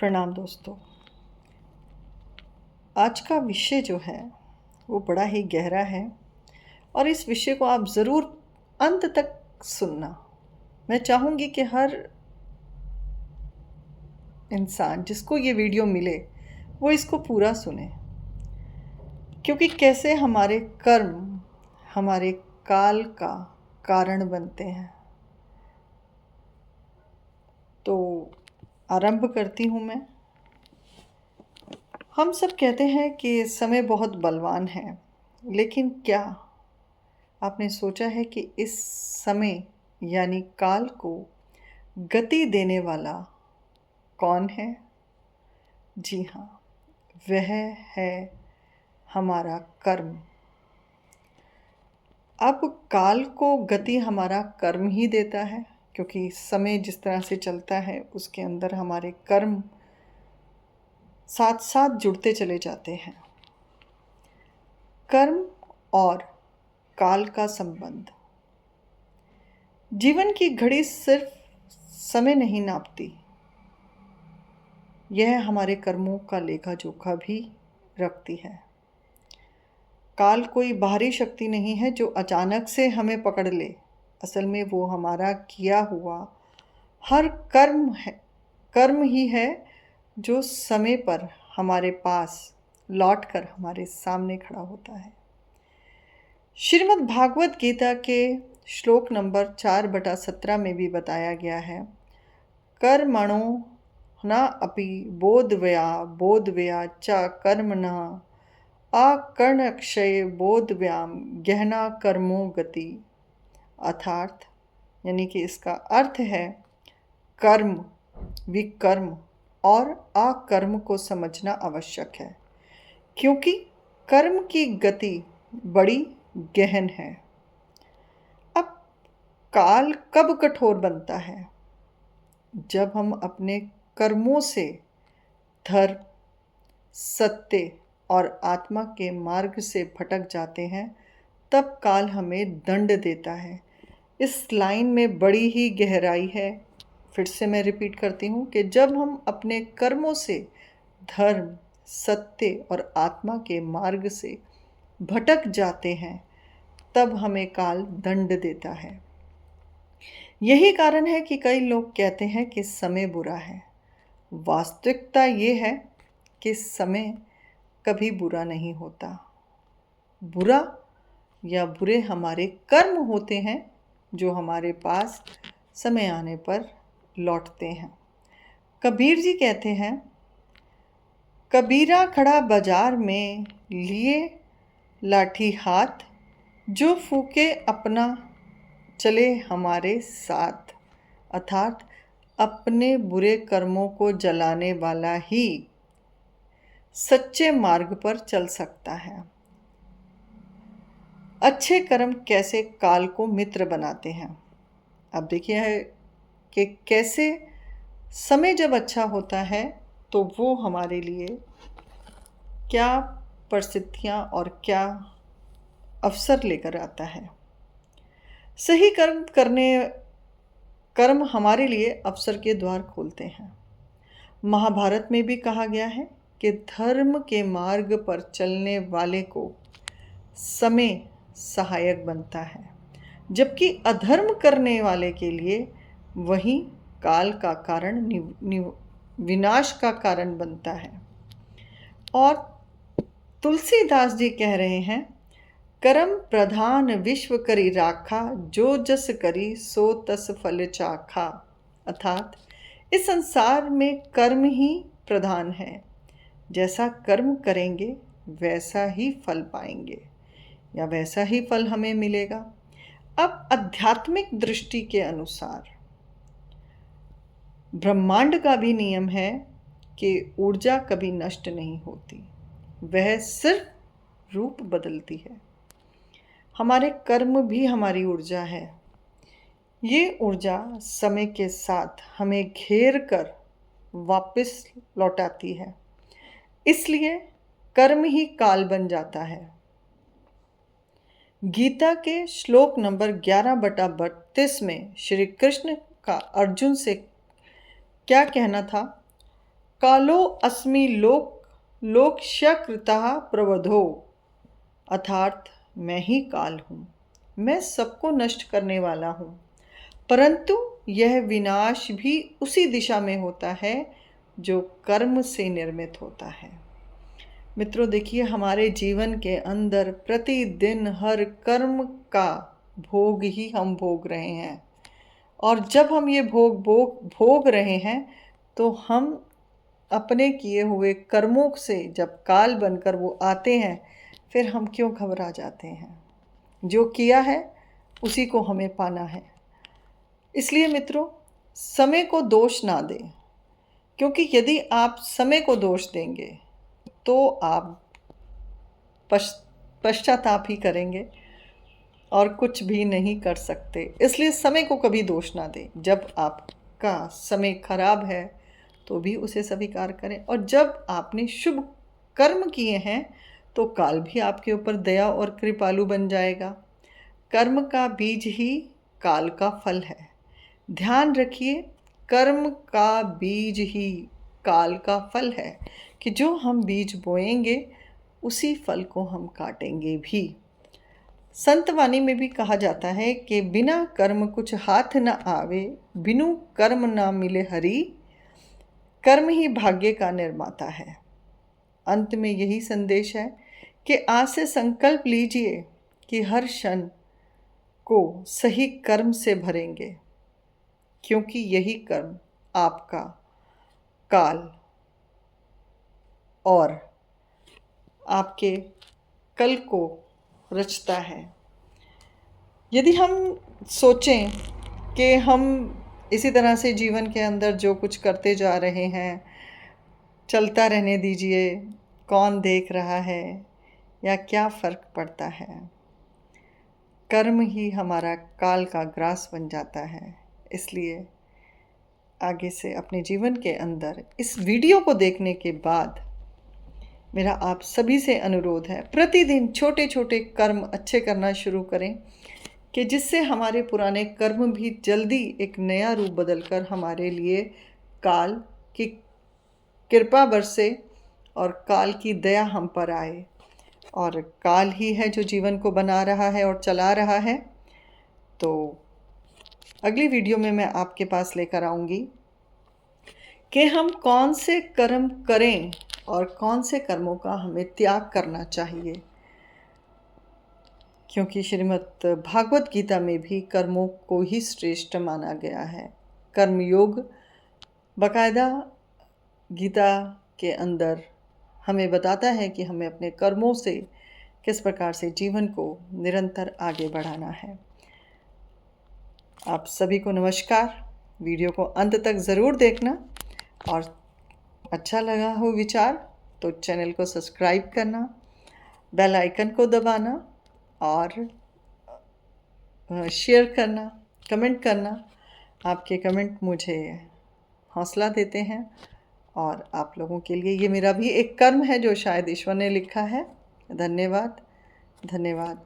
प्रणाम दोस्तों। आज का विषय जो है वो बड़ा ही गहरा है और इस विषय को आप ज़रूर अंत तक सुनना। मैं चाहूँगी कि हर इंसान जिसको ये वीडियो मिले वो इसको पूरा सुने, क्योंकि कैसे हमारे कर्म हमारे काल का कारण बनते हैं। तो आरंभ करती हूँ मैं। हम सब कहते हैं कि समय बहुत बलवान है, लेकिन क्या आपने सोचा है कि इस समय यानी काल को गति देने वाला कौन है? जी हाँ, वह है हमारा कर्म। अब काल को गति हमारा कर्म ही देता है, क्योंकि समय जिस तरह से चलता है उसके अंदर हमारे कर्म साथ साथ जुड़ते चले जाते हैं। कर्म और काल का संबंध। जीवन की घड़ी सिर्फ समय नहीं नापती, यह हमारे कर्मों का लेखा जोखा भी रखती है। काल कोई बाहरी शक्ति नहीं है जो अचानक से हमें पकड़ ले। असल में वो हमारा किया हुआ हर कर्म ही है जो समय पर हमारे पास लौटकर हमारे सामने खड़ा होता है। श्रीमद् भागवत गीता के श्लोक नंबर 4/17 में भी बताया गया है, कर्मणो न अपि बोधव्या च कर्मणः अकर्णक्षय बोधव्याम गहना कर्मो गति। अर्थात यानी कि इसका अर्थ है कर्म, विकर्म और अकर्म को समझना आवश्यक है, क्योंकि कर्म की गति बड़ी गहन है। अब काल कब कठोर बनता है? जब हम अपने कर्मों से धर्म, सत्य और आत्मा के मार्ग से भटक जाते हैं, तब काल हमें दंड देता है। इस लाइन में बड़ी ही गहराई है। फिर से मैं रिपीट करती हूँ कि जब हम अपने कर्मों से धर्म, सत्य और आत्मा के मार्ग से भटक जाते हैं, तब हमें काल दंड देता है। यही कारण है कि कई लोग कहते हैं कि समय बुरा है। वास्तविकता ये है कि समय कभी बुरा नहीं होता। बुरा या बुरे हमारे कर्म होते हैं जो हमारे पास समय आने पर लौटते हैं। कबीर जी कहते हैं, कबीरा खड़ा बाजार में लिए लाठी हाथ, जो फूके अपना चले हमारे साथ। अर्थात अपने बुरे कर्मों को जलाने वाला ही सच्चे मार्ग पर चल सकता है। अच्छे कर्म कैसे काल को मित्र बनाते हैं। अब देखिए है कि कैसे समय जब अच्छा होता है तो वो हमारे लिए क्या परिस्थितियाँ और क्या अवसर लेकर आता है। सही कर्म हमारे लिए अवसर के द्वार खोलते हैं। महाभारत में भी कहा गया है कि धर्म के मार्ग पर चलने वाले को समय सहायक बनता है, जबकि अधर्म करने वाले के लिए वही काल का कारण विनाश का कारण बनता है। और तुलसीदास जी कह रहे हैं, कर्म प्रधान विश्व करी राखा, जो जस करी सो तस फल चाखा। अर्थात इस संसार में कर्म ही प्रधान है। जैसा कर्म करेंगे वैसा ही फल पाएंगे या वैसा ही फल हमें मिलेगा। अब आध्यात्मिक दृष्टि के अनुसार ब्रह्मांड का भी नियम है कि ऊर्जा कभी नष्ट नहीं होती, वह सिर्फ रूप बदलती है। हमारे कर्म भी हमारी ऊर्जा है। ये ऊर्जा समय के साथ हमें घेर कर वापस लौटाती है, इसलिए कर्म ही काल बन जाता है। गीता के श्लोक नंबर 11/32 में श्री कृष्ण का अर्जुन से क्या कहना था? कालो अस्मि लोकशकृतः प्रवधो, अर्थात मैं ही काल हूँ, मैं सबको नष्ट करने वाला हूँ, परंतु यह विनाश भी उसी दिशा में होता है जो कर्म से निर्मित होता है। मित्रों, देखिए, हमारे जीवन के अंदर प्रतिदिन हर कर्म का भोग ही हम भोग रहे हैं, और जब हम ये भोग रहे हैं तो हम अपने किए हुए कर्मों से जब काल बनकर वो आते हैं, फिर हम क्यों घबरा जाते हैं? जो किया है उसी को हमें पाना है। इसलिए मित्रों, समय को दोष ना दें, क्योंकि यदि आप समय को दोष देंगे तो आप पश्चाताप ही करेंगे और कुछ भी नहीं कर सकते। इसलिए समय को कभी दोष ना दें। जब आपका समय खराब है तो भी उसे स्वीकार करें, और जब आपने शुभ कर्म किए हैं तो काल भी आपके ऊपर दया और कृपालु बन जाएगा। कर्म का बीज ही काल का फल है। ध्यान रखिए, कर्म का बीज ही काल का फल है कि जो हम बीज बोएंगे उसी फल को हम काटेंगे भी। संत वाणी में भी कहा जाता है कि बिना कर्म कुछ हाथ न आवे, बिनु कर्म ना मिले हरि, कर्म ही भाग्य का निर्माता है। अंत में यही संदेश है कि आज से संकल्प लीजिए कि हर क्षण को सही कर्म से भरेंगे, क्योंकि यही कर्म आपका काल और आपके कल को रचता है। यदि हम सोचें कि हम इसी तरह से जीवन के अंदर जो कुछ करते जा रहे हैं, चलता रहने दीजिए, कौन देख रहा है या क्या फ़र्क पड़ता है। कर्म ही हमारा काल का ग्रास बन जाता है। इसलिए आगे से अपने जीवन के अंदर इस वीडियो को देखने के बाद मेरा आप सभी से अनुरोध है, प्रतिदिन छोटे छोटे कर्म अच्छे करना शुरू करें, कि जिससे हमारे पुराने कर्म भी जल्दी एक नया रूप बदलकर हमारे लिए काल की कृपा बरसे और काल की दया हम पर आए। और काल ही है जो जीवन को बना रहा है और चला रहा है। तो अगली वीडियो में मैं आपके पास लेकर आऊँगी कि हम कौन से कर्म करें और कौन से कर्मों का हमें त्याग करना चाहिए, क्योंकि श्रीमद् भागवत गीता में भी कर्मों को ही श्रेष्ठ माना गया है। कर्मयोग बाकायदा गीता के अंदर हमें बताता है कि हमें अपने कर्मों से किस प्रकार से जीवन को निरंतर आगे बढ़ाना है। आप सभी को नमस्कार। वीडियो को अंत तक ज़रूर देखना, और अच्छा लगा हो विचार तो चैनल को सब्सक्राइब करना, बेल आइकन को दबाना और शेयर करना, कमेंट करना। आपके कमेंट मुझे हौसला देते हैं, और आप लोगों के लिए ये मेरा भी एक कर्म है जो शायद ईश्वर ने लिखा है। धन्यवाद, धन्यवाद।